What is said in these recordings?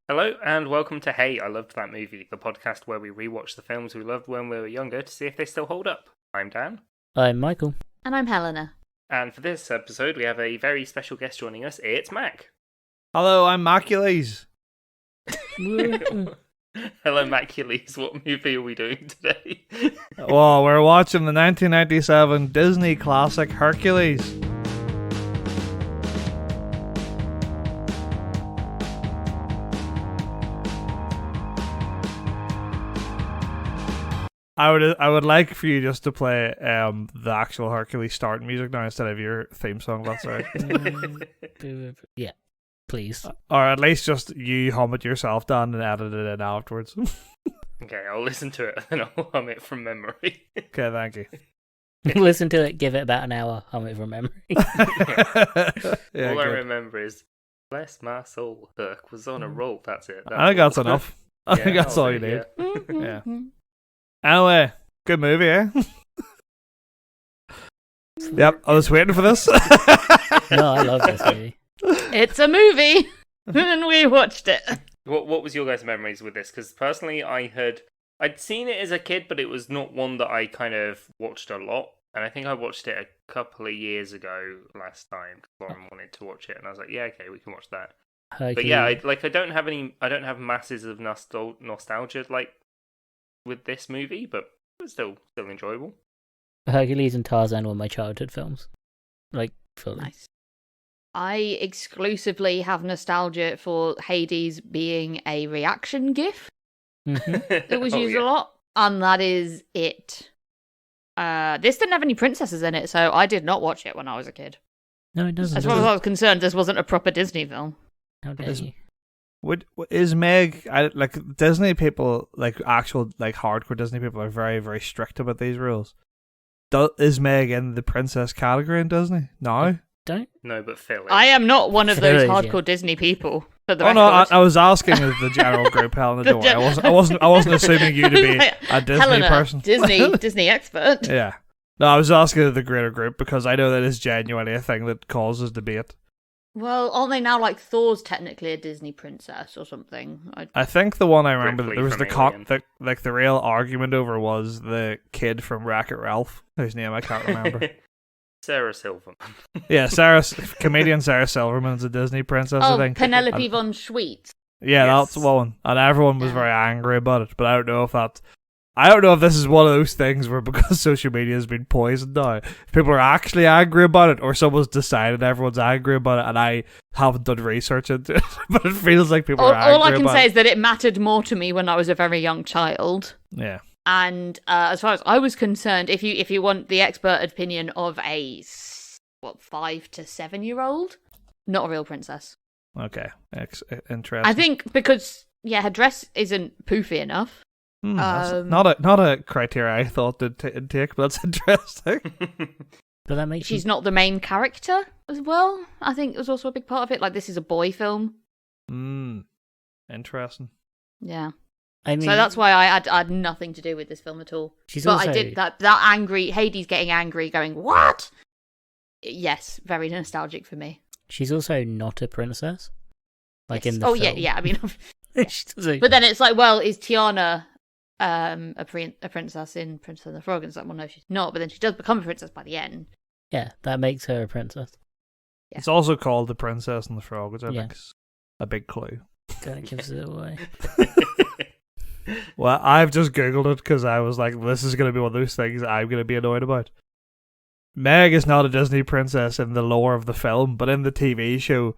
Hello and welcome to Hey, I Loved That Movie, the podcast where we rewatch the films we loved when we were younger to see if they still hold up. I'm Dan. I'm Michael. And I'm Helena. And for this episode, we have a very special guest joining us. It's Mack. Hello, I'm Hercules. Hello, Hercules. What movie are we doing today? Well, we're watching the 1997 Disney classic Hercules. I would like for you just to play the actual Hercules start music now instead of your theme song. That's right. Yeah, please. Or at least just you hum it yourself, Dan, and edit it in afterwards. Okay, I'll listen to it and I'll hum it from memory. Okay, thank you. Listen to it, give it about an hour, hum it from memory. Yeah, All I good. remember is, bless my soul, Herc was on a roll. That's it. I think that's enough. I think that's all you need. Yeah. Anyway, good movie, eh? Yep, I was waiting for this. No, I love this movie. It's a movie! And we watched it. What was your guys' memories with this? Because personally, I'd seen it as a kid, but it was not one that I kind of watched a lot. And I think I watched it a couple of years ago last time. Lauren wanted to watch it, and I was like, yeah, okay, we can watch that. Hercules. But yeah, I don't have masses of nostalgia like with this movie, but it was still enjoyable. Hercules and Tarzan were my childhood films. Like, fully. Nice. I exclusively have nostalgia for Hades being a reaction GIF Mm-hmm. that was used a lot, and that is it. This didn't have any princesses in it, so I did not watch it when I was a kid. No, it doesn't. As far as I was concerned, this wasn't a proper Disney film. How dare you? Is Meg like Disney people, like actual like hardcore Disney people are very, very strict about these rules. Is Meg in the princess category in Disney? No. Don't? No, but Phil. I am not one of those Phil is, hardcore yeah. Disney people. For the Oh no, record. I was asking as the general group, Helena. The Don't worry. I wasn't assuming you to be a Disney Helena, person. Disney expert. Yeah. No, I was asking the greater group because I know that is genuinely a thing that causes debate. Well, aren't they now like Thor's technically a Disney princess or something? I think the one I remember that Ripley there was from Alien. the real argument over was the kid from Wreck-It Ralph, whose name I can't remember. Sarah Silverman. Yeah, comedian Sarah Silverman's a Disney princess, I Oh, think. Penelope And- von Schweetz. Yeah, Yes. that's the one. And everyone was Yeah. very angry about it, but I don't know if this is one of those things where because social media has been poisoned now, if people are actually angry about it, or someone's decided everyone's angry about it, and I haven't done research into it, but it feels like people are angry All I can about say it. is that it mattered more to me when I was a very young child. Yeah. And as far as I was concerned, if you want the expert opinion of a 5 to 7 year old, not a real princess. Okay. Interesting. I think because her dress isn't poofy enough. That's not a criteria I thought to take, but that's interesting. But that makes She's not the main character as well. I think it was also a big part of it. Like, this is a boy film. Interesting. Yeah. I mean, So that's why I had nothing to do with this film at all. She's But also, I did that angry Hades getting angry, going what? Yes, very nostalgic for me. She's also not a princess. Like Yes. in the oh film. yeah. I mean, She doesn't- but then it's like, well, is Tiana a princess in Princess and the Frog? And it's like, well, no, she's not. But then she does become a princess by the end. Yeah, that makes her a princess. Yeah. It's also called The Princess and the Frog, which I Yeah. think is a big clue. That gives it away. Well, I've just Googled it because I was like, this is going to be one of those things I'm going to be annoyed about. Meg is not a Disney princess in the lore of the film, but in the TV show,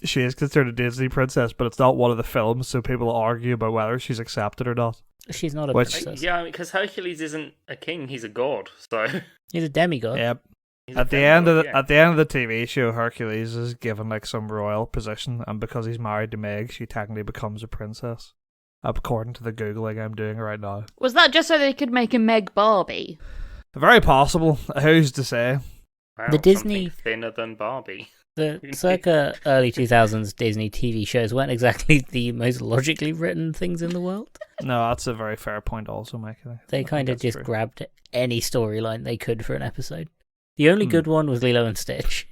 she is considered a Disney princess, but it's not one of the films, so people argue about whether she's accepted or not. She's not a Which- princess. Yeah, because Hercules isn't a king; he's a god. So He's a demigod. Yep. he's a At the end of demigod, at the end of the TV show, Hercules is given like some royal position, and because he's married to Meg, she technically becomes a princess. According to the Googling I'm doing right now. Was that just so they could make a Meg Barbie? Very possible. Who's to say? Wow, The Disney- something thinner than Barbie. The circa early 2000s Disney TV shows weren't exactly the most logically written things in the world. No, that's a very fair point also, Mike. I They think kind of that's just true. grabbed any storyline they could for an episode. The only good one was Lilo and Stitch.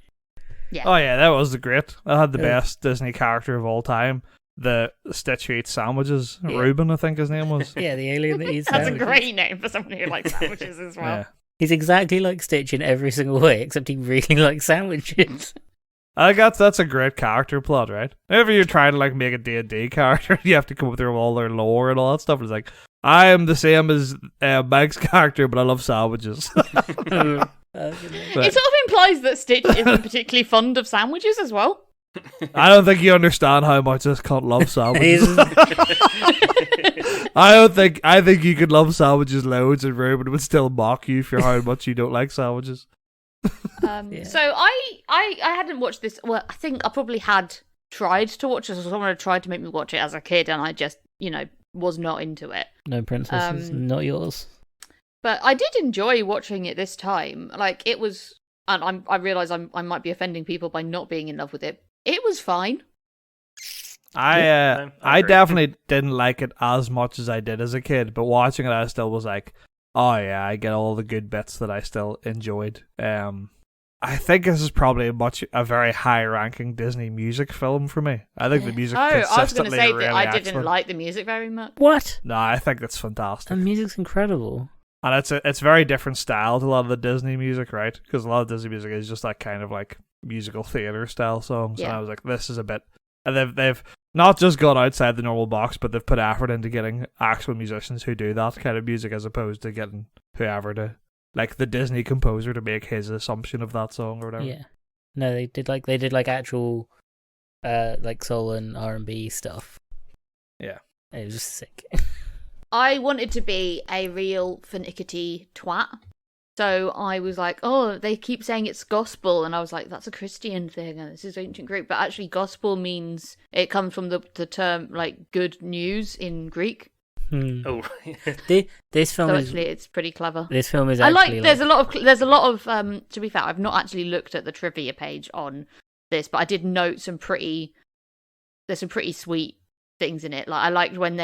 Yeah. Oh yeah, that was great. That had the Yeah. best Disney character of all time. the Stitch who eats sandwiches. Yeah. Reuben, I think his name was. Yeah, the alien that eats That's a sandwiches. great name for someone who likes sandwiches as well. Yeah. He's exactly like Stitch in every single way, except he really likes sandwiches. I guess that's a great character plot, right? Whenever you're trying to like make a D&D character, you have to come up through all their lore and all that stuff. It's like, I am the same as Meg's character, but I love sandwiches. But- It sort of implies that Stitch isn't particularly fond of sandwiches as well. I don't think you understand how much this cunt loves sandwiches. He's- I think you could love sandwiches loads and Ruben would still mock you for how much you don't like sandwiches. Yeah. So I hadn't watched this. Well, I think I probably had tried to watch it. So someone had tried to make me watch it as a kid, and I just, was not into it. No princesses, not yours. But I did enjoy watching it this time. Like, it was, and I realise I might be offending people by not being in love with it. It was fine. I I agree. definitely didn't like it as much as I did as a kid, but watching it I still was like, oh yeah, I get all the good bits that I still enjoyed. I think this is probably a very high ranking Disney music film for me. I think the music I was going to consistently say really that I didn't excellent. like the music very much. What? No, I think it's fantastic. The music's incredible. And it's very different style to a lot of the Disney music, right? Because a lot of Disney music is just that kind of like musical theater style songs. And Yeah. I was like, this is a bit, and they've not just gone outside the normal box, but they've put effort into getting actual musicians who do that kind of music, as opposed to getting whoever to, like the Disney composer, to make his assumption of that song or whatever. Yeah. No, they did like actual like soul and R&B stuff. Yeah. It was just sick. I wanted to be a real finickety twat. So I was like, oh, they keep saying it's gospel. And I was like, that's a Christian thing. And this is ancient Greek. But actually, gospel means, it comes from the term, like, good news in Greek. Oh, This film So is actually, it's pretty clever. this film is I actually like, there's a lot of, to be fair, I've not actually looked at the trivia page on this, but I did note there's some pretty sweet things in it. Like, I liked when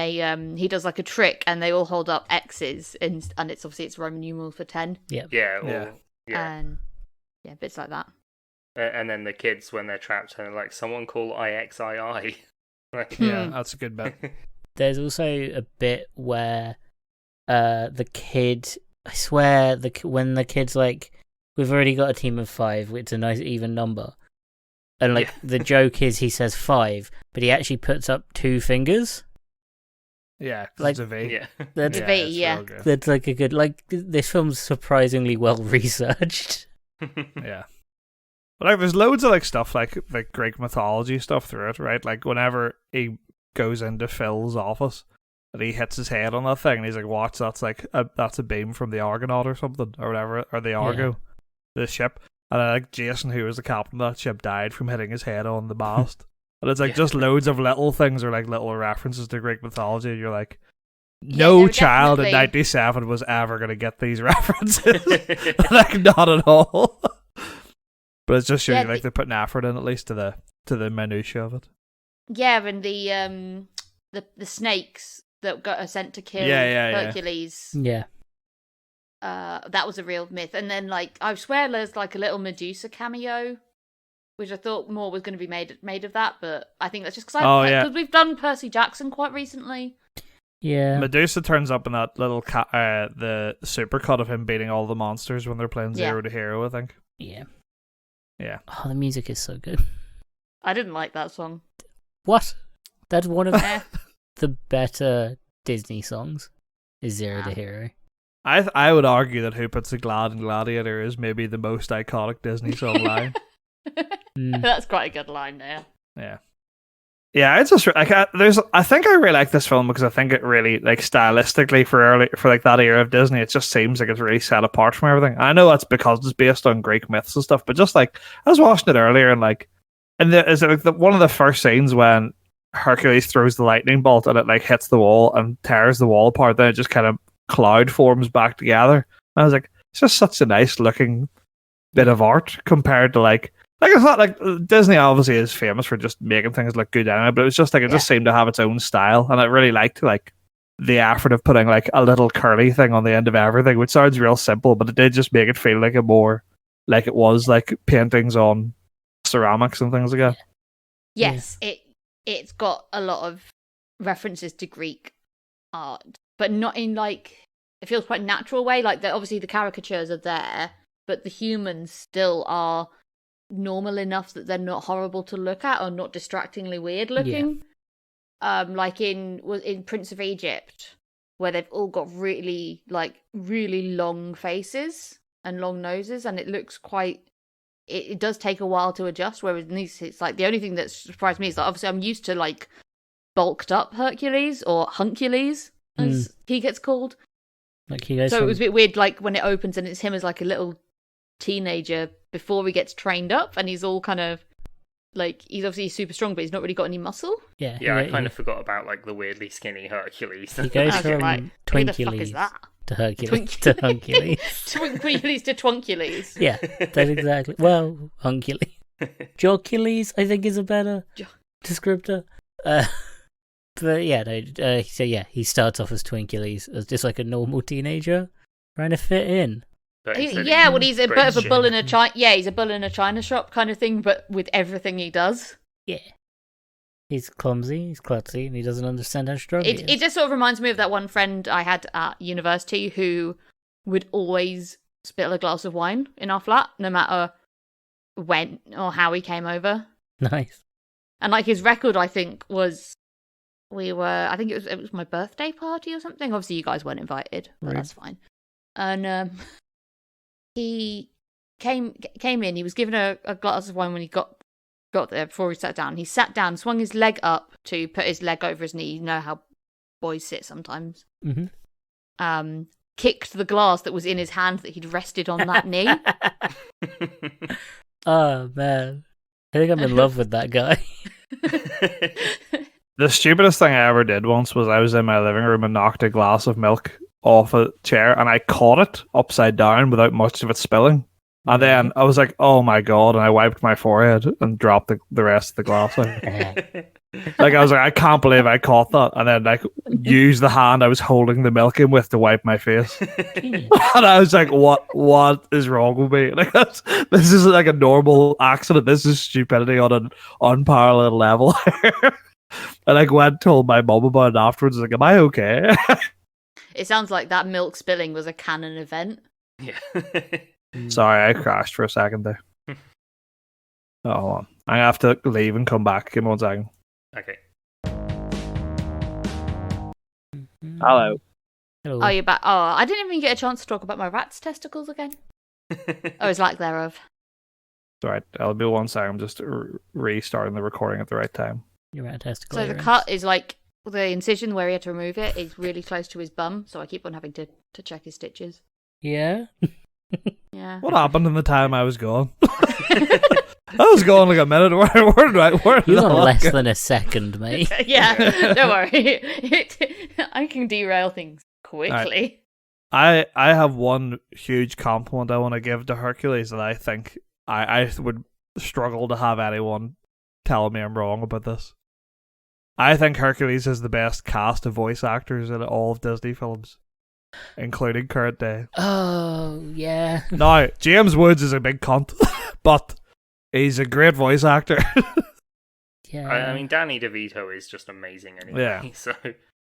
he does like a trick and they all hold up X's and it's obviously it's Roman numeral for 10. yeah, And yeah, bits like that. And then the kids when they're trapped and they're like, someone call IXII. Like, Yeah, that's a good bit. There's also a bit where the kid, I swear, when the kid's like, we've already got a team of 5, it's a nice even number. And like the joke is he says 5, but he actually puts up 2 fingers. Yeah, 'cause Like- it's a V. yeah. That's The V, it's yeah. real good. that's like a good, like, this film's surprisingly well researched. Yeah. But like, there's loads of like stuff like Greek mythology stuff through it, right? Like whenever he goes into Phil's office and he hits his head on that thing, and he's like, "Watch, that's like that's a beam from the Argonaut or something, or whatever, or the Argo, the ship." And like Jason, who was the captain of that ship, died from hitting his head on the mast. And it's like Yeah. just loads of little things or like little references to Greek mythology. And you're like, Yeah, no no, child in definitely. '97 was ever gonna get these references. Like not at all. But it's just shows Yeah, you like they're putting effort in at least to the minutiae of it. Yeah, and the snakes that are sent to kill Yeah. Hercules. Yeah. That was a real myth. And then, like, I swear there's like a little Medusa cameo, which I thought more was going to be made of that, but I think that's just because yeah. we've done Percy Jackson quite recently. Yeah. Medusa turns up in that little the supercut of him beating all the monsters when they're playing Yeah. Zero to Hero, I think. Yeah. Yeah. Oh, the music is so good. I didn't like that song. What? That's one of Eh. the better Disney songs. Is Zero Wow. to Hero. I would argue that Who Puts the Glad in Gladiator is maybe the most iconic Disney song line. That's quite a good line there. Yeah. Yeah, it's just like I think I really like this film because I think it really like stylistically for like that era of Disney, it just seems like it's really set apart from everything. I know that's because it's based on Greek myths and stuff, but just like I was watching it earlier and like, and is it like one of the first scenes when Hercules throws the lightning bolt and it like hits the wall and tears the wall apart, then it just kind of cloud forms back together. And I was like, it's just such a nice looking bit of art compared to like it's not like Disney obviously is famous for just making things look good anyway, but it was just like it just seemed to have its own style, and I really liked like the effort of putting like a little curly thing on the end of everything, which sounds real simple, but it did just make it feel like a more like it was like paintings on ceramics and things like that. Yes, it's got a lot of references to Greek art, but not in like, it feels quite natural way. Like obviously the caricatures are there, but the humans still are normal enough that they're not horrible to look at or not distractingly weird looking. Like in Prince of Egypt, where they've all got really long faces and long noses, and it looks quite. It does take a while to adjust. Whereas in these, it's like the only thing that surprised me is that obviously I'm used to like bulked up Hercules or Huncules as he gets called. Like he goes. So it was a bit weird, like when it opens and it's him as like a little teenager before he gets trained up, and he's all kind of like, he's obviously super strong, but he's not really got any muscle. Yeah, I kind of forgot about like the weirdly skinny Hercules. He goes from like, who the fuck is that? to Hercules to Huncules. Twinkules to Twunkules. Yeah, that's exactly. Well, Huncules. Jocules, I think, is a better descriptor. But yeah, no, so yeah, he starts off as Twinkules, as just like a normal teenager trying to fit in. Yeah, well, he's a bit of a bull in a china. Yeah, he's a bull in a china shop kind of thing, but with everything he does. Yeah, he's clumsy, he's klutzy, and he doesn't understand how strong he is. It just sort of reminds me of that one friend I had at university who would always spill a glass of wine in our flat, no matter when or how he came over. Nice. And like his record, I think was I think it was my birthday party or something. Obviously, you guys weren't invited, but Right. that's fine. And he came in. He was given a glass of wine when he got there before he sat down. He sat down, swung his leg up to put his leg over his knee. You know how boys sit sometimes. Mm-hmm. Kicked the glass that was in his hand that he'd rested on that knee. Oh man, I think I'm in love with that guy. The stupidest thing I ever did once was I was in my living room and knocked a glass of milk off a chair, and I caught it upside down without much of it spilling. And then I was like, oh my god, and I wiped my forehead and dropped the rest of the glass out. Like, I was like, I can't believe I caught that. And then like used the hand I was holding the milk in with to wipe my face. And I was like, what is wrong with me? Like, this is like a normal accident. This is stupidity on an unparalleled level. I like went and told my mum about it afterwards. Like, am I okay? It sounds like that milk spilling was a canon event. Yeah. Sorry, I crashed for a second there. Oh, hold on. I have to leave and come back. Give me 1 second. Okay. Hello. Hello. Oh, you're back. Oh, I didn't even get a chance to talk about my rat's testicles again. Oh, his lack thereof. It's alright. I'll be 1 second. I'm just restarting the recording at the right time. You're fantastic. So the cut is like, the incision where he had to remove it is really close to his bum, so I keep on having to check his stitches. Yeah. Yeah. What happened in the time I was gone? I was gone like a minute. Where did You all got that less go? than a second, mate. Yeah, don't worry. I can derail things quickly. I have one huge compliment I want to give to Hercules that I think I would struggle to have anyone telling me I'm wrong about this. I think Hercules is the best cast of voice actors in all of Disney films, including current day. Oh, yeah. Now, James Woods is a big cunt, but he's a great voice actor. Yeah. I mean, Danny DeVito is just amazing anyway. Yeah. So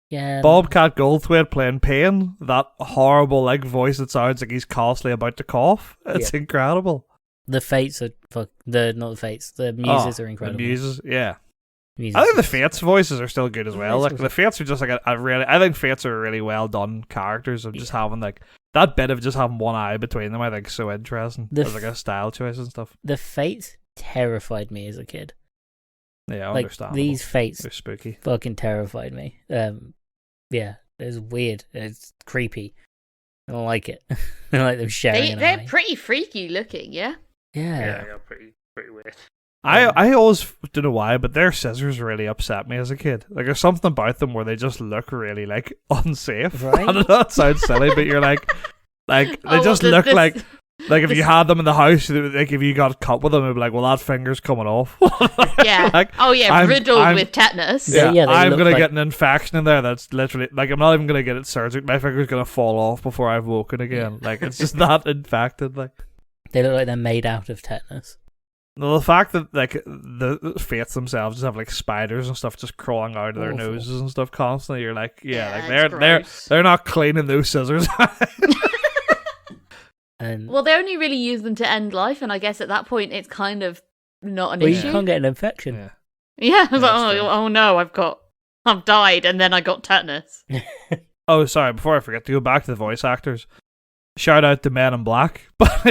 yeah. Bobcat Goldthwait playing Pain, that horrible like voice that sounds like he's constantly about to cough. It's incredible. The Fates are not the Fates. The Muses are incredible. The Muses, yeah. Muses I think the are- Fates voices are still good as well. Fates Like the Fates are just like a really. I think Fates are really well done characters of just having like that bit of just having one eye between them. I think is so interesting. The As like a style choice and stuff. The Fates terrified me as a kid. Yeah, Like understandable. these Fates They're spooky. fucking terrified me. Yeah, it's weird. It's creepy. I don't like it. I don't like them sharing They're an eye. pretty freaky looking, yeah? Yeah. yeah, pretty weird. I always don't know why, but their scissors really upset me as a kid. Like there's something about them where they just look really like unsafe. Right? I don't know, it sounds silly, but you're like they just look like if you had them in the house, like if you got cut with them, it'd be like, well, that finger's coming off. Yeah. Like, oh, yeah, I'm- riddled I'm- with tetanus. Yeah, they I'm look gonna like- get an infection in there that's literally like I'm not even gonna get it surgery. My finger's gonna fall off before I've woken again. Like it's just that infected. Like They look like they're made out of tetanus. No, the fact that like the fates themselves just have like spiders and stuff just crawling out of their Awful. noses and stuff constantly, you're like, it's they're gross. they're not cleaning those scissors. And Well, they only really use them to end life, and I guess at that point it's kind of not an well, you issue. can't get an infection. Yeah. Yeah, I was Yeah, like, that's true. oh no, I've died, and then I got tetanus. Oh, sorry. Before I forget to go back to the voice actors, shout out to Men in Black, but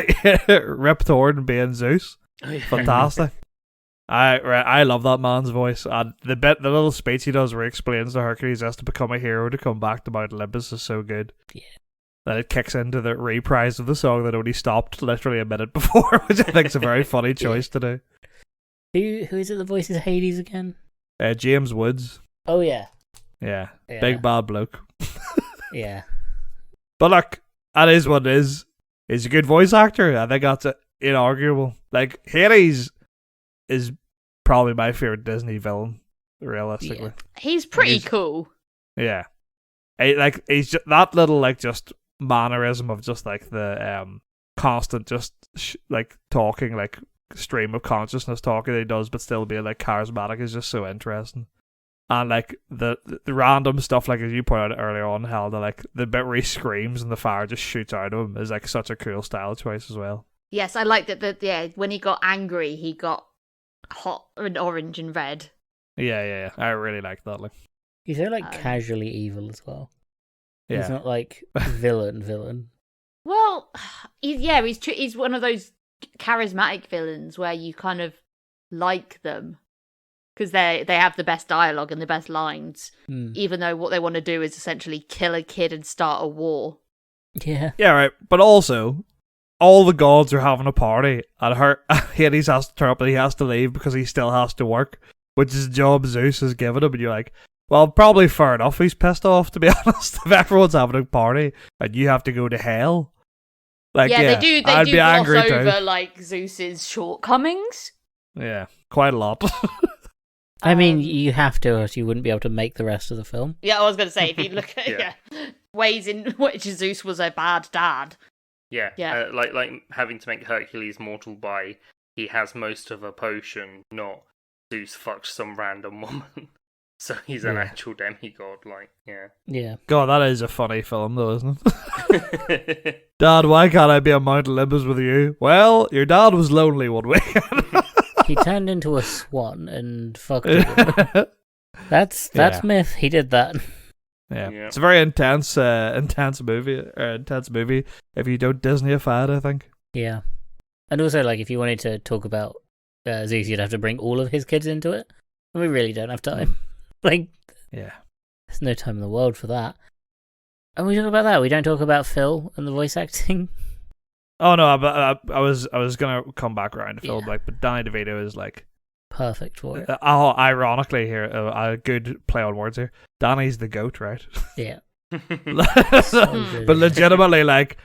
Rip Torn being Zeus, fantastic. I love that man's voice, and the little speech he does where he explains to Hercules has to become a hero to come back to Mount Olympus is so good. Yeah. Then it kicks into the reprise of the song that only stopped literally a minute before, which I think is a very funny choice to do. Who is it that voices Hades again? James Woods, Oh yeah. yeah, Yeah. big bad bloke. Yeah. But look, that is what it is. He's a good voice actor. I think that's inarguable. Like, Hades is probably my favorite Disney villain, realistically. He's pretty He's- cool. Yeah. He's just, that little, like, just mannerism of just, like, the constant, just, like, talking, like, stream of consciousness talking that he does, but still being, like, charismatic is just so interesting. And like the random stuff, like as you pointed out earlier on, how the bit where he screams and the fire just shoots out of him is like such a cool style choice as well. Yes, I like that. When he got angry, he got hot and orange and red. Yeah. I really like that. Like, He's so like Um, casually evil as well. yeah, He's not like villain. Well, he's one of those charismatic villains where you kind of like them because they have the best dialogue and the best lines, even though what they want to do is essentially kill a kid and start a war. Yeah. yeah, right. But also, all the gods are having a party, and Hades has to turn up and he has to leave because he still has to work, which is a job Zeus has given him. And you're like, well, probably fair enough. He's pissed off, to be honest. If everyone's having a party and you have to go to hell, like, They do I'd be gloss angry too. over like Zeus's shortcomings. Yeah, quite a lot. I mean, Um, you have to, or else you wouldn't be able to make the rest of the film. Yeah, I was going to say, if you look at Yeah. ways in which Zeus was a bad dad. Yeah, Yeah. like having to make Hercules mortal by he has most of a potion, not Zeus fucked some random woman. So he's an Yeah. actual demigod, like, yeah. Yeah. God, that is a funny film, though, isn't it? Dad, why can't I be on Mount Olympus with you? Well, your dad was lonely one weekend. He turned into a swan and fucked it. That's Yeah. myth. He did that. Yeah. Yeah. It's a very intense movie. If you don't Disneyify it, I think. Yeah. And also, like, if you wanted to talk about Zeus, you'd have to bring all of his kids into it. And we really don't have time. Like, Yeah. there's no time in the world for that. And we talk about that. We don't talk about Phil and the voice acting. Oh no, I was gonna come back around to Phil, Yeah. like, but Danny DeVito is like, Perfect for it. ironically here, a good play on words here. Danny's the goat, right? Yeah. Hmm. But legitimately, like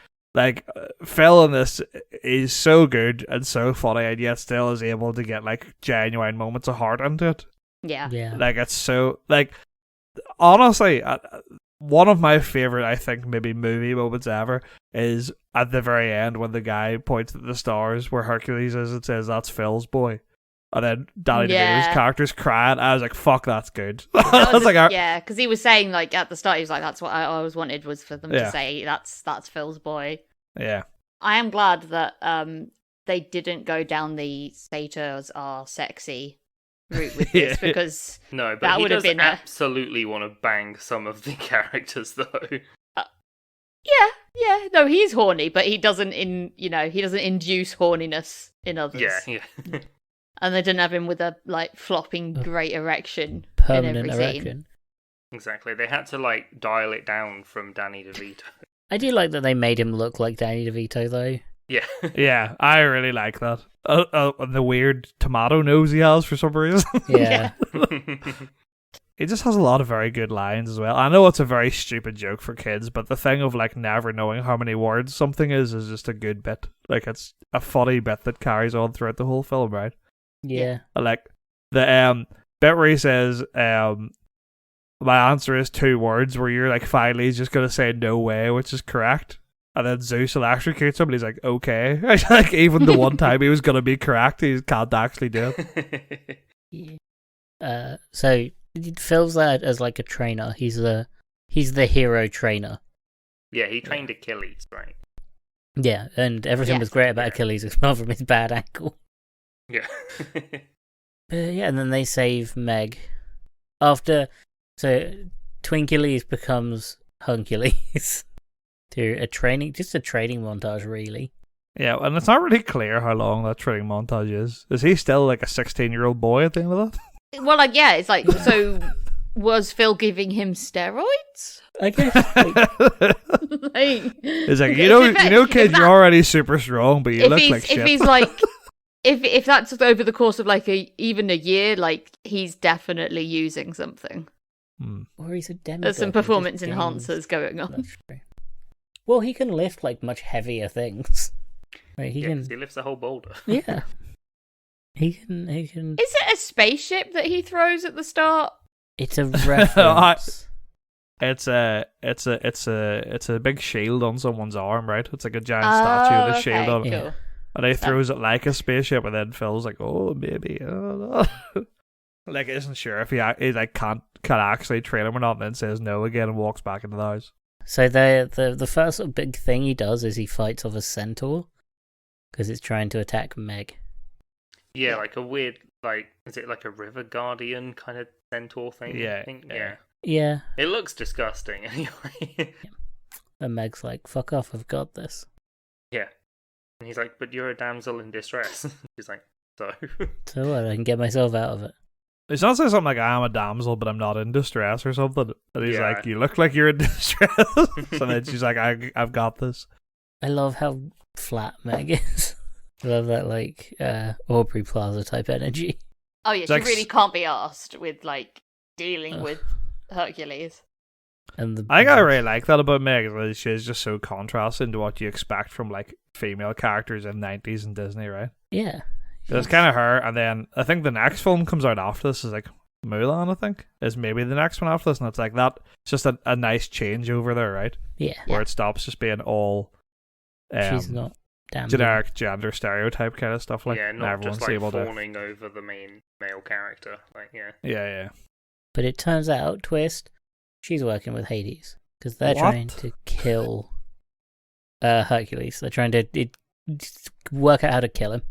Phil in this is so good and so funny, and yet still is able to get like genuine moments of heart into it. Yeah. Yeah. Like, it's so, like, honestly, one of my favorite, I think, maybe movie moments ever is at the very end when the guy points at the stars where Hercules is and says, "That's Phil's boy." And then Danny Yeah. DeVito's character's crying. I was like, fuck, that's good. That I was like, yeah, because he was saying like at the start, he was like, "That's what I always wanted was for them Yeah. to say that's Phil's boy." yeah. I am glad that they didn't go down the satyrs are sexy route with this Yeah. because No, but That he would have does been a- absolutely want to bang some of the characters, though. yeah, no, he's horny, but he doesn't induce horniness in others. Yeah. And they didn't have him with a like flopping great erection in Permanent every scene. erection. Exactly. They had to, like, dial it down from Danny DeVito. I do like that they made him look like Danny DeVito, though. Yeah. Yeah, I really like that. And the weird tomato nose he has for some reason. Yeah. He just has a lot of very good lines as well. I know it's a very stupid joke for kids, but the thing of like never knowing how many words something is just a good bit. Like, it's a funny bit that carries on throughout the whole film, right? Yeah. Like the bit where he says, my answer is 2 words, where you're like finally he's just gonna say no way, which is correct. And then Zeus electrocutes him, and he's like, okay. Like, even the one time he was going to be correct, he can't actually do it. Yeah. So Phil's there as like a trainer. He's the hero trainer. Yeah, he trained Achilles, right? Yeah, and everything Yes. was great about Achilles apart from his bad ankle. Yeah. Yeah, and then they save Meg. So Twinkules becomes Hercules through a training montage, really. Yeah, and it's not really clear how long that training montage is. Is he still like a 16-year-old boy at the end of that? Well, like, yeah, it's like, so was Phil giving him steroids? I guess. Like, It's like, you know, kid, you're already super strong, but you look like shit. If he's like, if that's over the course of like even a year, like he's definitely using something. Or he's a demigod. There's some performance enhancers going on. That's true. Well, he can lift like much heavier things. Like, he can. He lifts a whole boulder. Yeah. He can. Is it a spaceship that he throws at the start? It's a reference. It's a big shield on someone's arm, right? It's like a giant statue with a shield on it. Cool. And he throws it like a spaceship, and then Phil's like, "Oh, maybe, I don't know." Like, isn't sure if he like can't actually train him or not, and then says no again and walks back into the house. So the first sort of big thing he does is he fights off a centaur because it's trying to attack Meg. Yeah, like a weird, like, is it like a river guardian kind of centaur thing? Yeah, I think? yeah. Yeah. It looks disgusting anyway. And Meg's like, "Fuck off! I've got this." Yeah. And he's like, "But you're a damsel in distress." She's like, "So?" So what? I can get myself out of it. It's not saying something like, "I'm a damsel, but I'm not in distress" or something. And he's Yeah. like, "You look like you're in distress." So then she's like, I've got this. I love how flat Meg is. I love that, like, Aubrey Plaza type energy. Oh yeah, It's she like really can't be asked with like dealing with Hercules. And I think I really like that about Meg. Is that she's just so contrasting to what you expect from like female characters in 90s and Disney, right? Yeah. So it's kind of her, and then I think the next film comes out after this is like Mulan. I think is maybe the next one after this, and it's like that. It's just a nice change over there, right? Yeah. Where it stops just being all She's not damn generic gender stereotype kind of stuff. Like, yeah, and not just like able to. fawning over the main male character. Like, yeah. Yeah. But it turns out, twist, she's working with Hades because they're What? trying to kill Hercules. They're trying to work out how to kill him.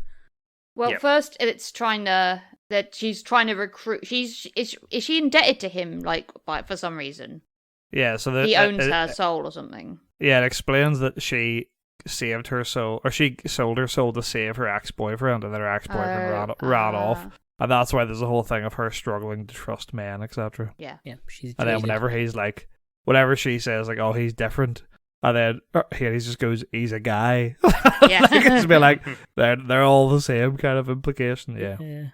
Well, Yep. first it's trying to that she's trying to recruit. Is she indebted to him like for some reason? Yeah, so He owns her soul or something. Yeah, it explains that she saved her soul, or she sold her soul to save her ex-boyfriend, and then her ex-boyfriend ran off, and that's why there's a whole thing of her struggling to trust men, etc. Yeah. Yeah, she's And then jaded. whenever he's like, whenever she says like, "Oh, he's different," and then Hades just goes, "He's a guy." Yeah. Like, it's be like they're all the same kind of implication. Yeah.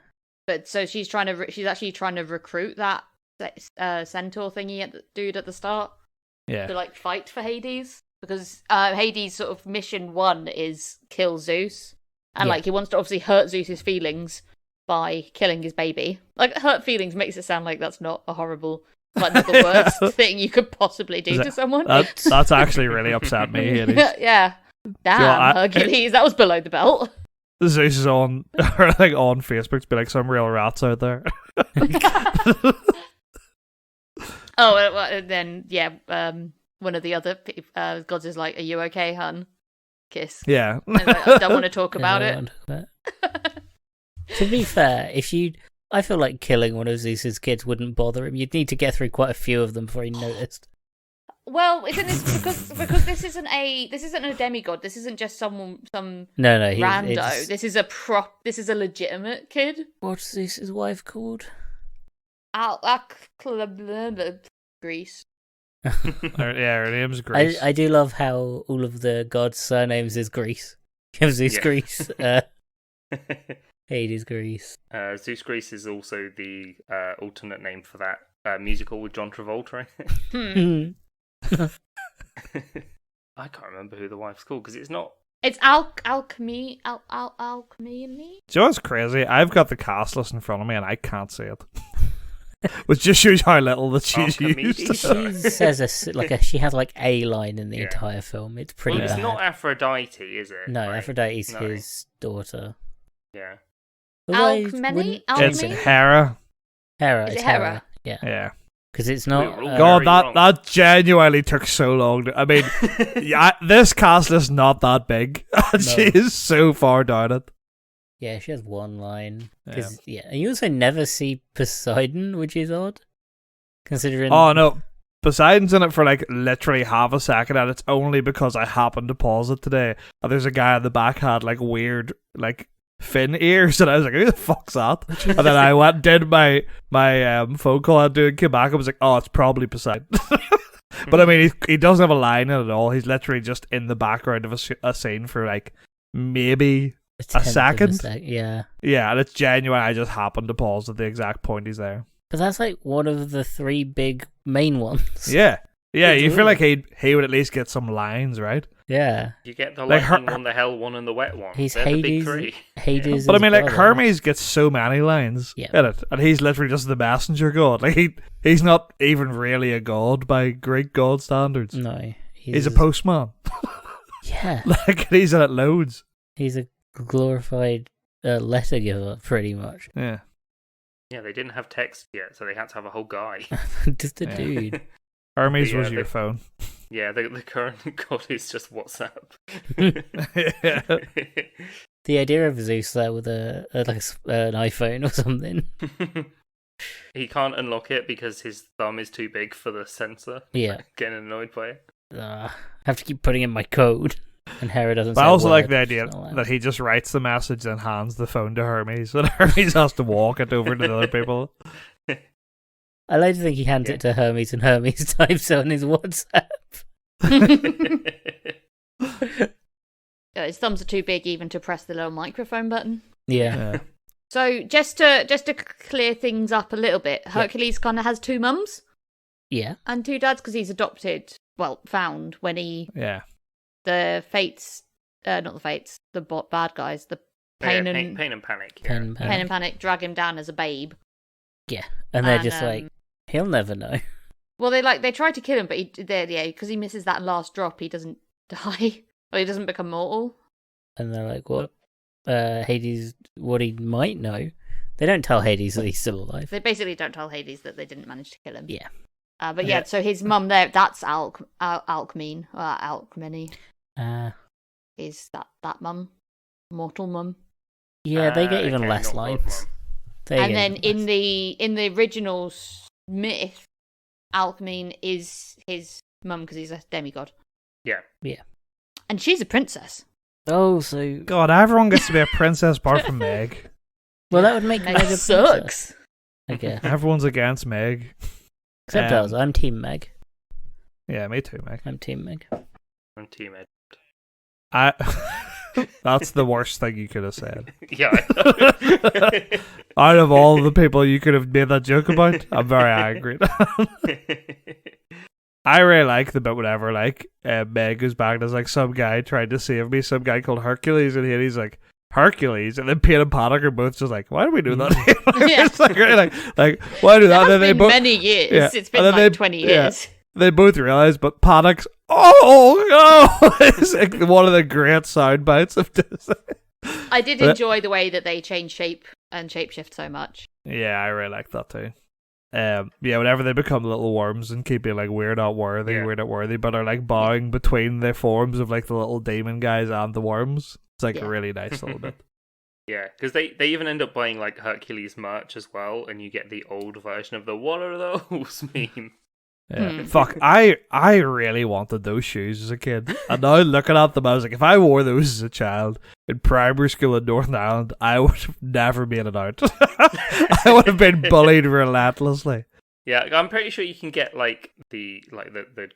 But so she's actually trying to recruit that centaur thingy dude at the start Yeah. to like fight for Hades, because Hades' sort of mission 1 is kill Zeus, and Yeah. like he wants to obviously hurt Zeus's feelings by killing his baby. Like, hurt feelings makes it sound like that's not a horrible, like not the worst thing you could possibly do to someone. That's actually really upset me. Hades. Yeah. Damn, Hercules, that was below the belt. Zeus is on like on Facebook to be like, some real rats out there. Oh, and then one of the other gods is like, "Are you okay, hun?" Kiss. Yeah. And like, I don't want to talk about I it. don't want to talk about it. To be fair, I feel like killing one of Zeus's kids wouldn't bother him. You'd need to get through quite a few of them before he noticed. Well, isn't this because this isn't a demigod. This isn't just some No, rando. This is a legitimate kid. What's Zeus's wife called? Greece. Her name's Grace. I do love how all of the gods' surnames is Greece. Zeus Yeah. Greece, Hades Greece. Zeus Greece is also the alternate name for that musical with John Travolta. I can't remember who the wife's called because it's not. It's alchemy. Alchemy. Do you know what's crazy? I've got the cast list in front of me and I can't see it. which just shows how little that she's Archimedes. used. She says she has like a line in the Yeah. entire film. It's pretty Well, it's bad. not Aphrodite, is it? No, Right? Aphrodite's No. his daughter. Yeah. Although Alchemy? It's Alchemy? Hera. Hera. Is It's it Hera? Hera. Yeah, Yeah. because it's We not. were all God, Very wrong. that genuinely took so long. I mean, yeah, this cast is not that big. And she is so far down it. Yeah, she has one line. Yeah, and you also never see Poseidon, which is odd, considering. Oh no, Poseidon's in it for like literally half a second, and it's only because I happened to pause it today. And there's a guy in the back had like weird like fin ears, and I was like, "Who the fuck's that?" And then I went and did my phone call I do and came back and was like, "Oh, it's probably Poseidon." But I mean, he doesn't have a line in it at all. He's literally just in the background of a scene for like maybe a tenth of second. Yeah. Yeah, and it's genuine. I just happened to pause at the exact point he's there. But that's like one of the three big main ones. Yeah. Yeah, It's you feel weird. like he would at least get some lines, right? Yeah. You get the Like lightning her- one, the hell one, and the wet one. He's They're the big Hades. three. Hades. But I is mean, like, brother. Hermes gets so many lines Yeah. in it, and he's literally just the messenger god. Like, he's not even really a god by Greek god standards. No. He's a postman. Yeah. Like, he's in it loads. He's a glorified letter giver, pretty much. Yeah. Yeah, they didn't have text yet, so they had to have a whole guy. Just a Yeah. dude. Hermes Yeah, was your they- phone. Yeah, the current god is just WhatsApp. Yeah. The idea of Zeus there with an iPhone or something. He can't unlock it because his thumb is too big for the sensor. Yeah. Getting annoyed by it. I have to keep putting in my code. And Hera doesn't But say I also a like word. the idea She's not allowed. that he just writes the message and hands the phone to Hermes, and Hermes has to walk it over to the other people. I like to think he hands Yeah. it to Hermes and Hermes types it on his WhatsApp. His thumbs are too big even to press the little microphone button. Yeah. Yeah. So just to clear things up a little bit, Hercules kind of has two mums Yeah. and two dads because he's adopted. Well, found when Yeah. the fates, not the fates, the bad guys, the pain and Pain and Panic. Yeah. Pain Pain and Panic drag him down as a babe. Yeah. And they're And, just like, he'll never know. Well, they try to kill him, but because he misses that last drop, he doesn't die. Or he doesn't become mortal. And they're like, what? Hades, what he might know. They don't tell Hades that he's still alive. They basically don't tell Hades that they didn't manage to kill him. Yeah. But yeah, so his mum there, that's Alcmene, Alcmene, is that mum, mortal mum. Yeah, they get even Okay, less not lines. God, They And get then even less. in the original myth, Alcmene is his mum because he's a demigod, Yeah. and she's a princess. Oh, so... God, everyone gets to be a princess apart from Meg. Well, that would make Meg Meg a princess, sucks. I guess. Everyone's against Meg. Except us. I'm Team Meg. Yeah, me too, Meg. I'm Team Meg. I'm Team Ed. That's the worst thing you could have said. Yeah. I know. Out of all the people you could have made that joke about, I'm very angry. I really like the bit whenever Meg goes back and there's like some guy trying to save me, some guy called Hercules, and he's like, Hercules, and then Pain and Panic are both just like, why do we do that? Yeah. It's like, really, like why do It that? has And then they been both many years. yeah. It's been And then like they- 20 yeah. years. they both realize, but Panic's oh no, it's like one of the great sound bites of Disney. I did enjoy the way that they change shape and shapeshift so much. Yeah, I really like that too. Yeah, whenever they become little worms and keep being like, we're not worthy, Yeah. we're not worthy, but are like bowing between the forms of like the little demon guys and the worms. It's like Yeah. a really nice little bit. Yeah, because they even end up buying like Hercules merch as well, and you get the old version of the "What are those?" meme. Yeah. Fuck, I really wanted those shoes as a kid. And now looking at them, I was like, if I wore those as a child in primary school in Northern Ireland, I would have never made it out. I would have been bullied relentlessly. Yeah, I'm pretty sure you can get like the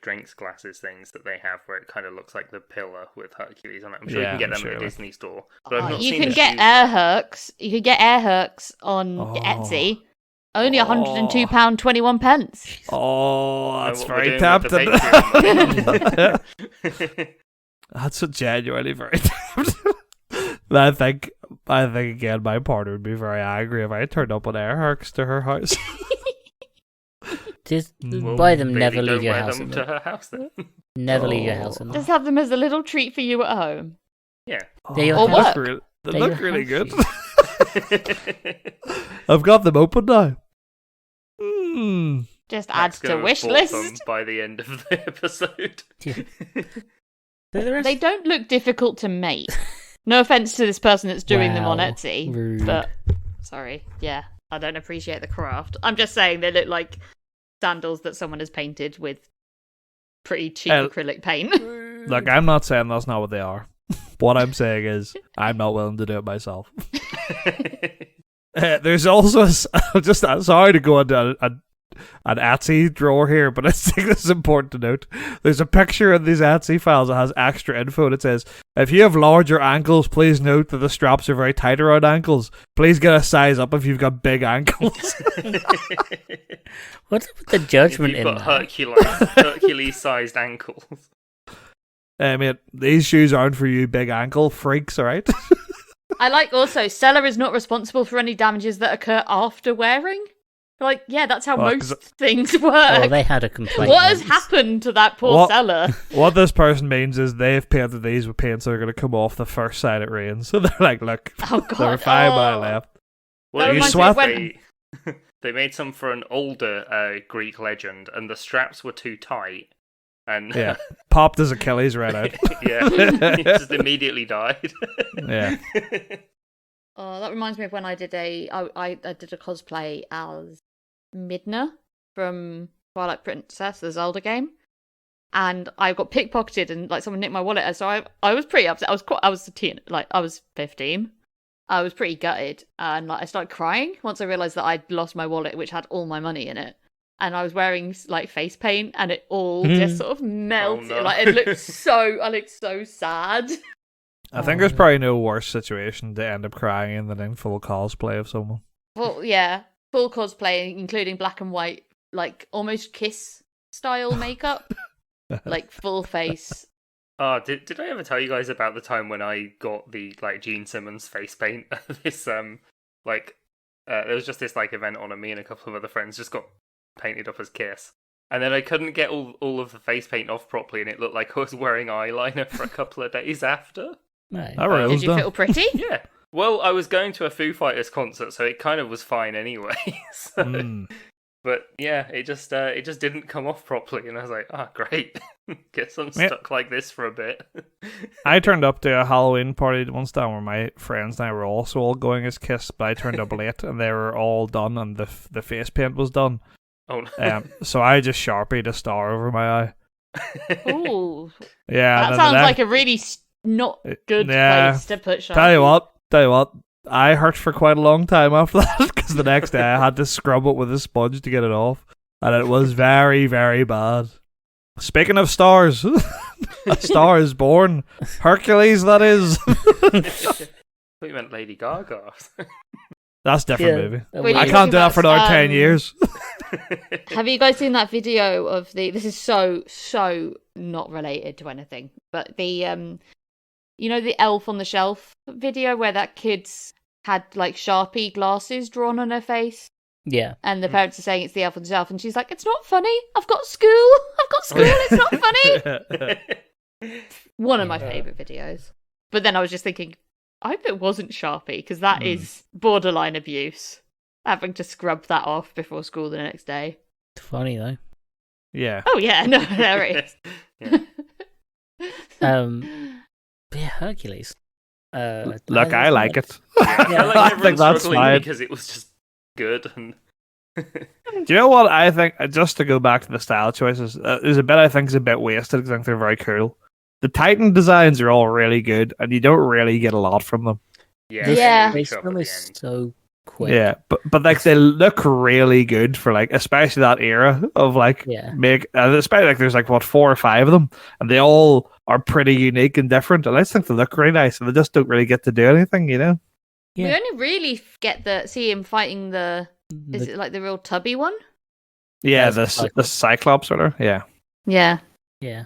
drinks glasses things that they have, where it kind of looks like the pillar with Hercules on it. I'm sure Yeah, you can get I'm them at sure. a Disney store, but I've not You seen can the get shoes. Air Hercs. You can get Air Hercs on Oh. Etsy. Only £102.21 pence. Oh, Know that's what very we're doing with tempting. the Patreon. That's genuinely very tempting. I think again, my partner would be very angry if I turned up on Air Hercs to her house. Just Well, buy them. Maybe Never don't leave your wear house them in to them. her house then. Never leave your house in them. Just have them as a little treat for you at home. Yeah. They're your Or they work. look, they They're look your really house good. shoes. I've got them open now. Mm. Just add Max to gonna have wish bought list. them by the end of the episode. Yeah. So the rest- They don't look difficult to make. No offense to this person that's doing them on Wow, Etsy, rude. but sorry, yeah, I don't appreciate the craft. I'm just saying they look like sandals that someone has painted with pretty cheap acrylic paint. Look, I'm not saying that's not what they are. What I'm saying is, I'm not willing to do it myself. There's also, I'm sorry to go into an Etsy drawer here, but I think this is important to note. There's a picture in these Etsy files that has extra info, and it says, if you have larger ankles, please note that the straps are very tight around ankles. Please get a size up if you've got big ankles. What's up with the judgment If you've in got that? Hercules-sized ankles. Mate, these shoes aren't for you big ankle freaks, alright? I like also, seller is not responsible for any damages that occur after wearing. Like, yeah, that's how Well, most things Oh, work. they had a complaint. What has once. happened to that poor What? seller? What this person means is they've painted these with paints that are going to come off the first side it rains. So they're like, look, Oh they were god. fine when I oh. left. Well, That you reminds me of when- they made some for an older Greek legend, and the straps were too tight. And Yeah. Popped his Achilles right out. yeah, he just immediately died. Yeah. Oh, that reminds me of when I did I did a cosplay as Midna from Twilight Princess, the Zelda game, and I got pickpocketed and like someone nicked my wallet. So I was pretty upset. I was a teen, like I was 15. I was pretty gutted, and like I started crying once I realized that I'd lost my wallet, which had all my money in it. And I was wearing like face paint, and it all just sort of melted. Oh, no. Like it looked I looked so sad. I think there's probably no worse situation to end up crying in than in full cosplay of someone. Well, yeah, full cosplay, including black and white, like almost Kiss style makeup, like full face. Oh, did I ever tell you guys about the time when I got the like Gene Simmons face paint? This there was just this like event on, and me and a couple of other friends just got painted up as Kiss. And then I couldn't get all of the face paint off properly, and it looked like I was wearing eyeliner for a couple of days after. Right. That really Did was you done. feel pretty? Yeah. Well, I was going to a Foo Fighters concert, so it kind of was fine anyway. So, Mm. But yeah, it just didn't come off properly, and I was like, oh, great. Guess I'm Yeah. stuck like this for a bit. I turned up to a Halloween party once time where my friends and I were also all going as Kiss, but I turned up late and they were all done and the face paint was done. Oh no. So I just Sharpied a star over my eye. Ooh, Yeah. that and then sounds the like a really not good Yeah. place to put Sharpie. Tell you what, I hurt for quite a long time after that because the next day I had to scrub it with a sponge to get it off, and it was very, very bad. Speaking of stars, a star is born. Hercules, that is. I thought you meant Lady Gaga. That's a different Yeah, movie. that Wait, I was- can't do that for another 10 Um, years. Have you guys seen that video of this is so not related to anything, but the the Elf on the Shelf video where that kid's had like Sharpie glasses drawn on her face, Yeah. and the parents are saying it's the Elf on the Shelf, and she's like, it's not funny, I've got school, it's not funny. One of my favourite videos. But then I was just thinking, I hope it wasn't Sharpie, because that is borderline abuse. Having to scrub that off before school the next day. It's funny though. Yeah. Oh yeah, no, there it Yeah. is. But yeah, Hercules. Look, I like it. Yeah, I feel like I everyone's think that's struggling fine. because it was just good. And Do you know what I think? Just to go back to the style choices, there's a bit I think is a bit wasted because I think they're very cool. The Titan designs are all really good, and you don't really get a lot from them. yeah, Yeah. They show up still at the is end. so quick. Yeah, but like they look really good for like especially that era of like Yeah. especially like there's like what 4 or 5 of them, and they all are pretty unique and different, and I just think they look really nice, and they just don't really get to do anything, you know. Yeah. We only really see him fighting is it like the real tubby one? Yeah, That's the Cyclops sort of. Yeah, Yeah. Yeah.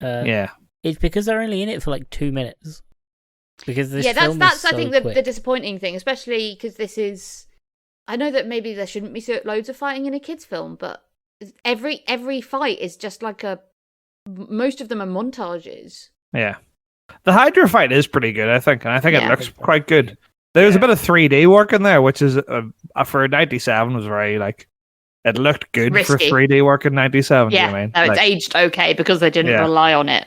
yeah. It's because they're only in it for like 2 minutes. Because this Yeah, film that's is I so think quick. the disappointing thing, especially because this is. I know that maybe there shouldn't be loads of fighting in a kids' film, but every fight is just like most of them are montages. Yeah. The Hydra fight is pretty good, I think, and I think it Yeah. looks quite good. There's a Yeah. bit of 3D work in there, which is for 97 was very it looked good for Risky. 3D work in 97. Yeah, You know what I mean? no, it's aged okay because they didn't Yeah. rely on it.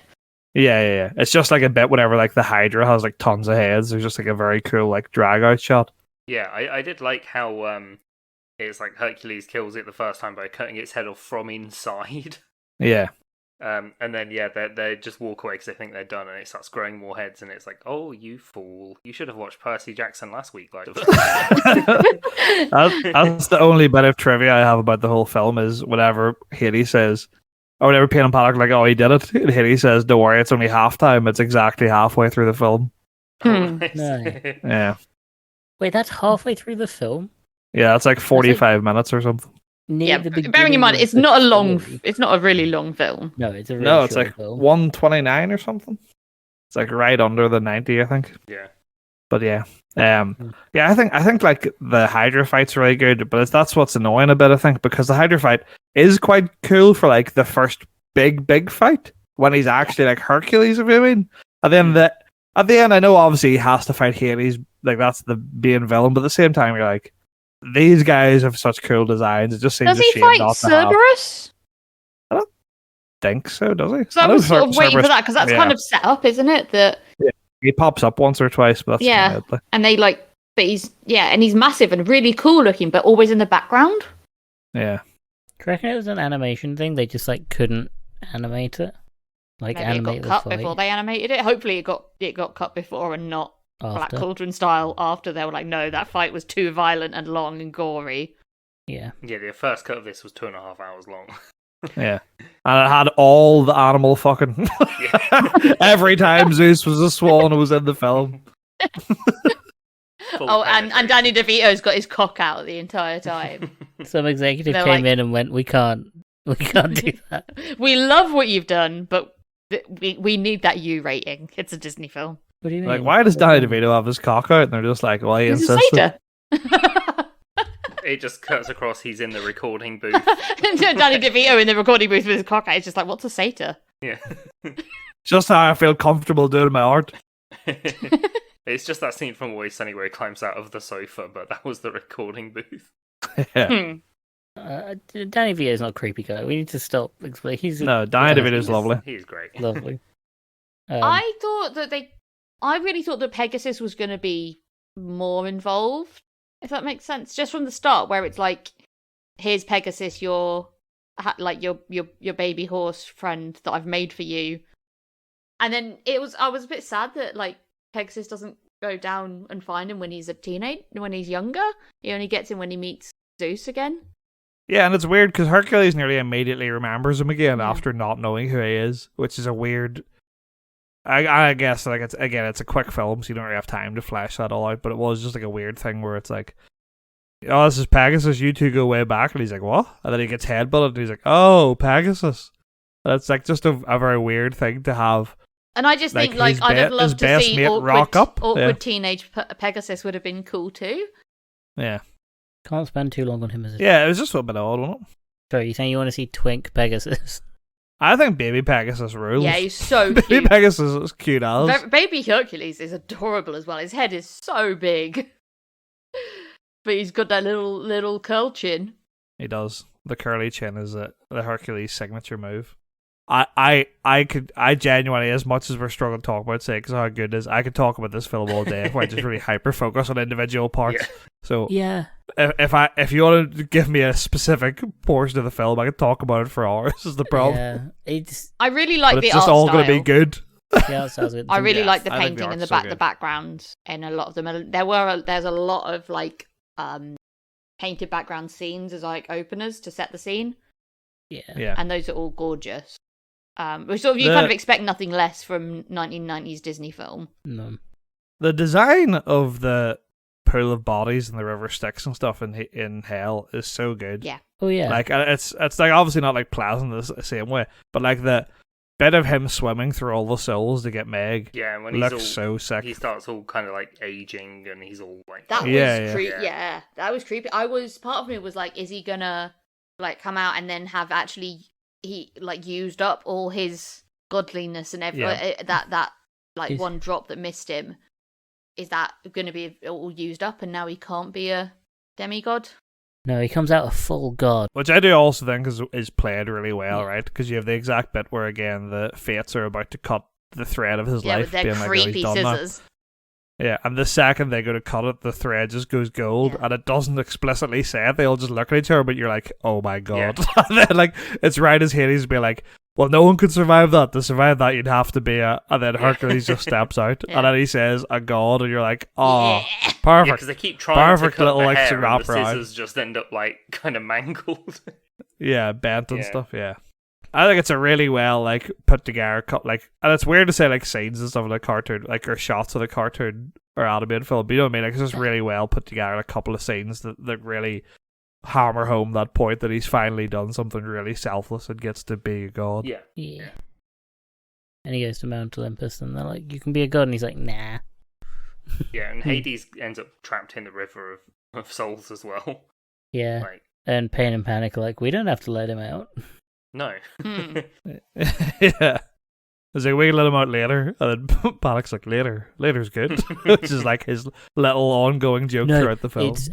Yeah. It's just like a bit whenever the Hydra has tons of heads. There's just a very cool drag out shot. Yeah, I did like how it's like Hercules kills it the first time by cutting its head off from inside. Yeah. And then they just walk away because they think they're done, and it starts growing more heads, and it's like, oh, you fool! You should have watched Percy Jackson last week, That's the only bit of trivia I have about the whole film is whenever Hades says, or whenever Payne and Paddock oh, he did it, and Hades says, don't worry, it's only halftime. It's exactly halfway through the film. Hmm. No. Yeah. Wait, that's halfway through the film? Yeah, it's 45 minutes or something. Near Yeah, the bearing in beginning mind, of it's the not a long. story. It's not a really long film. No, it's a really No, it's short film. 129 or something. It's right under the 90, I think. Yeah. But yeah. I think the Hydra fight's really good, but that's what's annoying a bit, I think, because the Hydra fight is quite cool for the first big fight when he's actually Hercules, if you mean. And then at the end, I know obviously he has to fight Hades, that's the main villain, but at the same time you're these guys have such cool designs. It just seems Does a he shame fight not to have. Cerberus? Think so, does he? So I know was sort of waiting for Cerberus- that because that's yeah. kind of set up, isn't it? That He pops up once or twice, but that's Yeah. kinda it, and they but he's massive and really cool looking, but always in the background. yeah. Do you reckon it was an animation thing? They just couldn't animate it? Maybe it Animate got the cut fight before they animated it. Hopefully, it got cut before and not Black after? Cauldron style after. They were like, no, that fight was too violent and long and gory. Yeah. Yeah, the first cut of this was 2.5 hours long. Yeah. And it had all the animal fucking. Every time Zeus was a swan, it was in the film. Full And penetration. Danny DeVito's got his cock out the entire time. Some executive They're came like- in and went, we can't do that. We love what you've done, but we need that U rating. It's a Disney film. What do you mean? Why does Danny DeVito have his cock out? And they're just well, he He's a insisted. satyr. It just cuts across. He's in the recording booth. Danny DeVito in the recording booth with his cock out. It's just what's a satyr? Yeah. Just how I feel comfortable doing my art. It's just that scene from Always Sunny where he climbs out of the sofa, but that was the recording booth. Yeah. Hmm. Danny DeVito's not a creepy guy. We need to stop explaining. He's No, Danny Yeah, DeVito's lovely. He's great. lovely. I really thought that Pegasus was going to be more involved, if that makes sense. Just from the start, where it's here's Pegasus, your baby horse friend that I've made for you, and then I was a bit sad that Pegasus doesn't go down and find him when he's when he's younger. He only gets him when he meets Zeus again. Yeah, and it's weird because Hercules nearly immediately remembers him again Yeah. after not knowing who he is, which is a weird. I guess it's a quick film, so you don't really have time to flesh that all out. But it was just a weird thing where it's oh, this is Pegasus. You two go way back, and he's like, what? And then he gets headbutted, and he's like, oh, Pegasus. And it's just a very weird thing to have. And I just think his I'd have his loved to best see mate awkward, rock up. awkward teenage Pegasus would have been cool too. Yeah, can't spend too long on him as a yeah. It was just a bit odd, wasn't it? Sorry, you saying you want to see Twink Pegasus? I think Baby Pegasus rules. Yeah, he's so Baby cute. Pegasus is cute as. Baby Hercules is adorable as well. His head is so big, but he's got that little curl chin. He does. The curly chin is the Hercules signature move. I genuinely, as much as we're struggling to talk about, say, because how good it is, I could talk about this film all day if I just really hyper focus on individual parts. Yeah. So Yeah. if you want to give me a specific portion of the film, I could talk about it for hours. Is the problem? Yeah. It's I really like But the it's just art all style. going to be good. yeah, it sounds good. I really Yeah, like the I think the painting and art's so the good. backgrounds in a lot of them. There's a lot of painted background scenes as openers to set the scene, Yeah. Yeah. and those are all gorgeous. Which sort of you kind of expect nothing less from 1990s Disney film. No. The design of the pool of bodies and the river Styx and stuff in Hell is so good. Yeah. Oh yeah. It's obviously not pleasant the same way, but the bit of him swimming through all the souls to get Meg Yeah, and when looks so sick. he starts all kind of aging, and he's all That Yeah, was yeah. creepy. Yeah, that was creepy. Part of me was like, is he gonna like come out and then have actually he like used up all his godliness and that like one drop that missed him? Is that going to be all used up and now he can't be a demigod? No, he comes out a full god. Which I do also think is played really well, right? Because you have the exact bit where, again, the fates are about to cut the thread of his life. With their being like, creepy oh, he's done scissors. that. Yeah, and the second they go to cut it, the thread just goes gold, and it doesn't explicitly say it. They all just look at each other, but you're like, oh my god. Yeah. And then, like, it's right as Hades be like, well, no one could survive that. To survive that, you'd have to be a... And then Hercules just steps out, and then he says, a god, and you're like, oh, perfect. Yeah, because they keep trying to cut little, the like, hair, and wrap the around. scissors just end up, like, kind of mangled. Yeah, bent and stuff, yeah. I think it's a really well, like, put together cut, like... And it's weird to say, like, scenes and stuff like cartoon, like, or shots of the cartoon or animated film, but you know what I mean? Like, it's just really well put together, a couple of scenes that really hammer home that point that he's finally done something really selfless and gets to be a god. Yeah. And he goes to Mount Olympus, and they're like, you can be a god, and he's like, nah. Yeah, and Hades ends up trapped in the river of souls as well. Yeah. Like, and Pain and Panic are like, we don't have to let him out. no. Yeah. It's like, we can let him out later, and then Panic's like, later's good. Which is like his little ongoing joke throughout the film. It's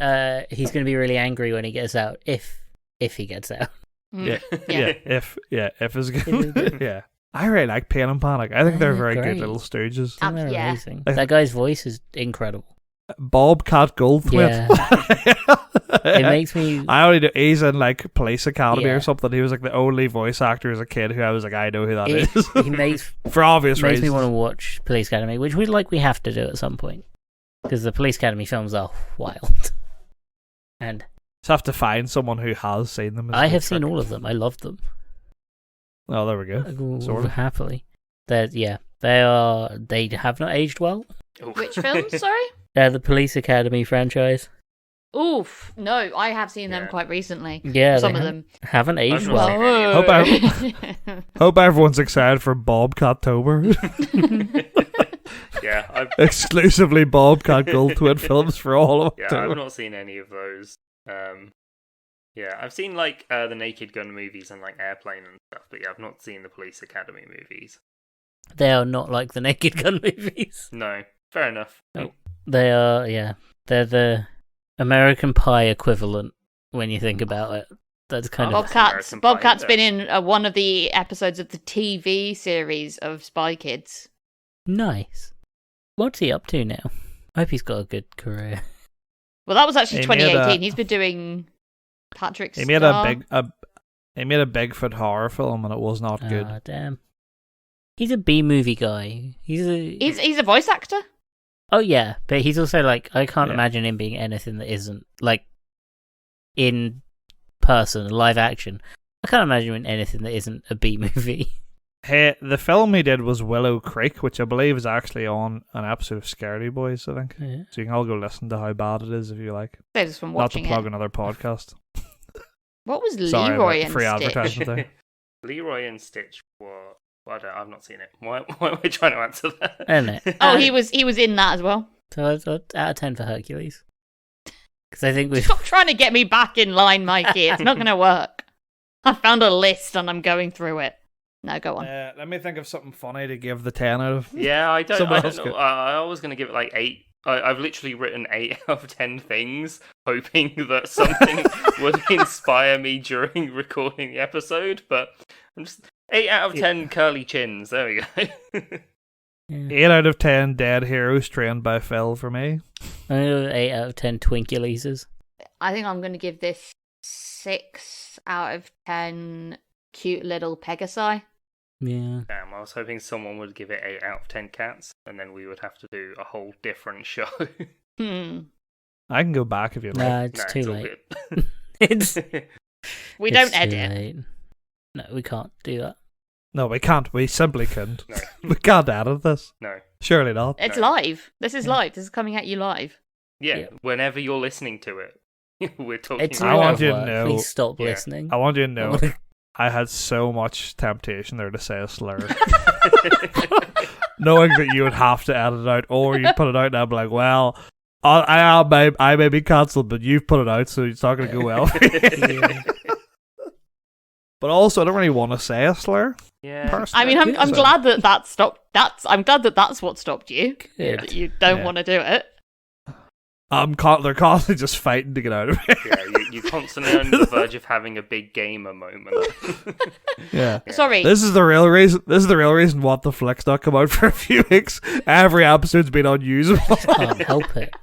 he's going to be really angry when he gets out, if he gets out. If is good. Yeah. I really like Pain and Panic. I think they're very great. good little stooges. They're amazing. Like, that guy's voice is incredible. Bobcat Goldthwait. Yeah. It makes me... I only know he's in like Police Academy or something. He was like the only voice actor as a kid who I was like, I know who that is. He makes for obvious reasons. Makes me want to watch Police Academy, which we have to do at some point, because the Police Academy films are wild. And just have to find someone who has seen them. I have seen all of them. I love them. Oh, there we go. Sort of. Happily. They have not aged well. Which films, sorry? The Police Academy franchise. Oof, no, I have seen them quite recently. Yeah, some of them haven't aged well. Hope everyone's excited for Bobcat-tober. Yeah, exclusively Bobcat Goldthwait films for all of October. Yeah, I've not seen any of those. Yeah, I've seen like the Naked Gun movies and like Airplane and stuff, but yeah, I've not seen the Police Academy movies. They are not like the Naked Gun movies. No, fair enough. Oh. They are, they're the American Pie equivalent when you think about it. That's kind of Bobcat's been in one of the episodes of the TV series of Spy Kids. Nice. What's he up to now? I hope he's got a good career. Well, that was actually 2018. He's been doing Patrick's. He made a Bigfoot horror film, and it was not good. Ah, damn. He's a B-movie guy. He's a voice actor. Oh yeah, but he's also like, I can't imagine him being anything that isn't like in person, live action. I can't imagine him in anything that isn't a B movie. Hey, the film he did was Willow Creek, which I believe is actually on an episode of Scaredy Boys, I think. Yeah. So you can all go listen to how bad it is if you like. Just from watching not to plug another podcast. What was Sorry, Leroy and free Stitch? Advertisement there. Leroy and Stitch were... Well, I've not seen it. Why am I trying to answer that? Isn't it? Oh, he was in that as well. So out of 10 for Hercules. Because I think Stop trying to get me back in line, Mikey. It's not going to work. I found a list and I'm going through it. No, go on. Let me think of something funny to give the 10 out of. Yeah, I don't know. I was going to give it like 8. I've literally written 8 out of 10 things, hoping that something would inspire me during recording the episode, but I'm just... 8 out of 10 curly chins. There we go. 8 out of 10 dead heroes trained by Phil for me. I'm going to go 8 out of 10 Twinkuleases. I think I'm going to give this 6 out of 10 cute little Pegasi. Yeah. Damn, I was hoping someone would give it 8 out of 10 cats, and then we would have to do a whole different show. I can go back if you like. Nah, it's too late. We don't edit. Late. No, we can't do that. No, we can't. We simply couldn't. No. We can't edit this. No. Surely not. It's live. This is live. This is coming at you live. Yeah, whenever you're listening to it, we're talking it's about I want you to know. Please stop listening. I want you to know. I had so much temptation there to say a slur. Knowing that you would have to edit it out, or you'd put it out and I'd be like, well, I may be cancelled, but you've put it out, so it's not going to go well. But also, I don't really want to say a slur. Yeah. I mean, I'm So- glad that stopped. I'm glad that's what stopped you. Good. That you don't Yeah. want to do it. They're constantly just fighting to get out of it. Yeah, you're constantly on the verge of having a big gamer moment. Yeah. Sorry. This is the real reason. This is the real reason What the Flick's not come out for a few weeks. Every episode's been unusable. Can't help it.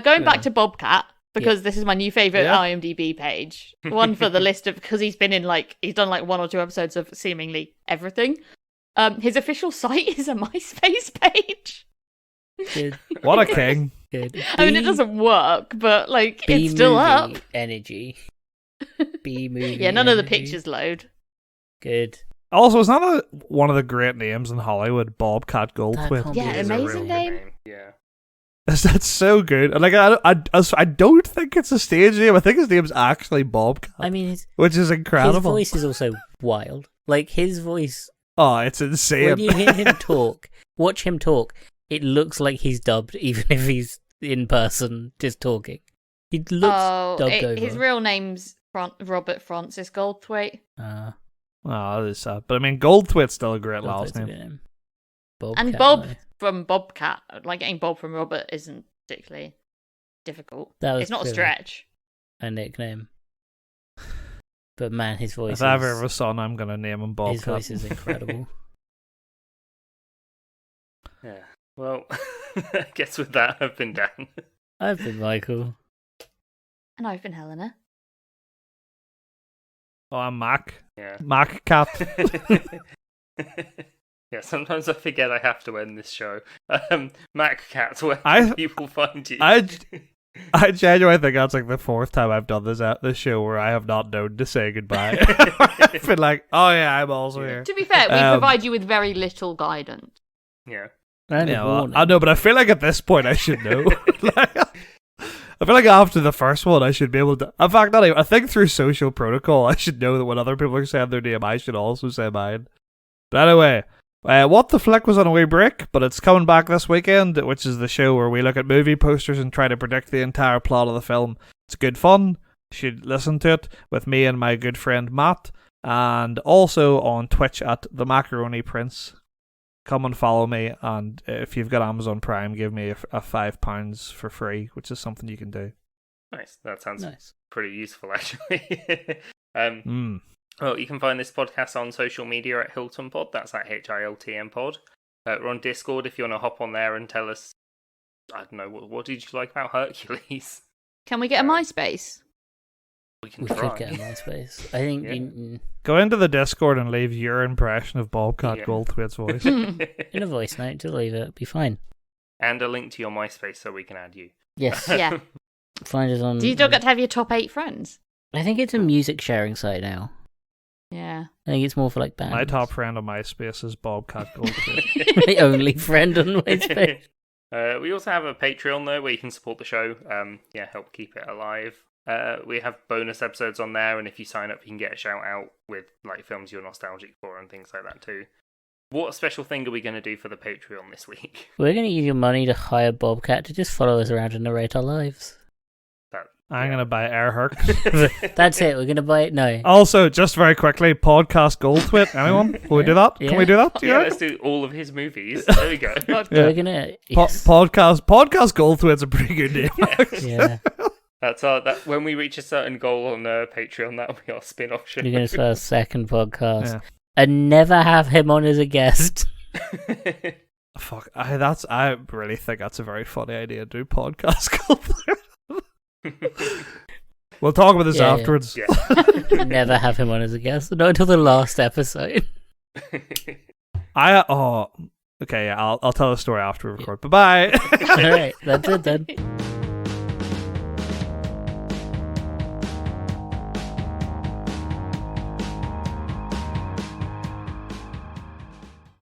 Going back to Bobcat, because this is my new favourite Yeah. IMDb page. One for the list of, because he's done like 1 or 2 episodes of seemingly everything. His official site is a MySpace page. Good. What a king! Good. I mean, it doesn't work, but like B it's still movie up. Energy. B movie. Yeah, none of the energy. pictures load. Good. Also, it's not one of the great names in Hollywood, Bobcat Goldthwait. can't Yeah, It is a amazing real name. good Yeah. That's so good. And like, I don't think it's a stage name. I think his name's actually Bobcat, I mean, which is his incredible. voice is also wild. Like, his voice, Oh, it's insane. when you hear him talk, watch him talk, it looks like he's dubbed, even if he's in person just talking. He looks dubbed over. His real name's Robert Francis Goldthwait. Uh, Oh, that is sad. But I mean, Goldthwait's still a great last Goldthwait's a name. good name. Bob And Cat, Bob though. from Bobcat, like getting Bob from Robert isn't particularly difficult. That was It's not a clearly stretch. a nickname. But man, his voice If I is, ever have a son, I'm gonna name him Bobcat. his voice is incredible. Yeah. Well, I guess with that, I've been Dan. I've been Michael. And I've been Helena. Oh, I'm Mack. Yeah. Mack Cat. Yeah, sometimes I forget I have to end this show. Mac Cat, where I- can people find you? I genuinely think that's like the 4th time I've done this show where I have not known to say goodbye. I've been like, oh yeah, I'm also here. To be fair, we provide you with very little guidance. Yeah. And Yeah, a well, warning. I know, but I feel like at this point I should know. Like, I feel like after the first one, I should be able to. In fact, not even. I think through social protocol, I should know that when other people are saying their name, I should also say mine. But anyway, What the Flick was on a wee break, but it's coming back this weekend, which is the show where we look at movie posters and try to predict the entire plot of the film. It's good fun. You should listen to it with me and my good friend Matt, and also on Twitch at the Macaroni Prince. Come and follow me, and if you've got Amazon Prime, give me a £5 for free, which is something you can do. Nice. That sounds Nice. pretty useful, actually. Well, you can find this podcast on social media at Hilton Pod. That's at HILTM Pod. We're on Discord if you want to hop on there and tell us, I don't know, what did you like about Hercules? Can we get a MySpace? We can We try. could get a MySpace. I think Yeah. Go into the Discord and leave your impression of Bobcat Yeah. Goldthwait's voice. in a voice note to leave it, be fine. And a link to your MySpace so we can add you. Yes, Yeah. find us on. Do you still get to have your top 8 friends? I think it's a music sharing site now. Yeah. I think it's more for like bands. My top friend on MySpace is Bobcat Goldthwait. My only friend on MySpace. We also have a Patreon though where you can support the show. Help keep it alive. We have bonus episodes on there, and if you sign up, you can get a shout out with like films you're nostalgic for and things like that too. What special thing are we going to do for the Patreon this week? We're going to use your money to hire Bobcat to just follow us around and narrate our lives. I'm going to buy Air Herc. That's it. We're going to buy it. No. Also, just very quickly, Podcast Goldthwait. Anyone? Will we do that? Yeah. Can we do that? Do you Yeah, reckon? let's do all of his movies. There we go. Yeah. We're going to. Podcast Goldthwait's a pretty good name. Yeah. That's when we reach a certain goal on Patreon, that'll be our spin-off show. We're going to start a second podcast. Yeah. And never have him on as a guest. Fuck, I really think that's a very funny idea to do Podcast Goldthwait. We'll talk about this Yeah, yeah. afterwards. Yeah. Never have him on as a guest. Not until the last episode. Okay, yeah, I'll tell the story after we record. Bye bye. Alright, that's it then.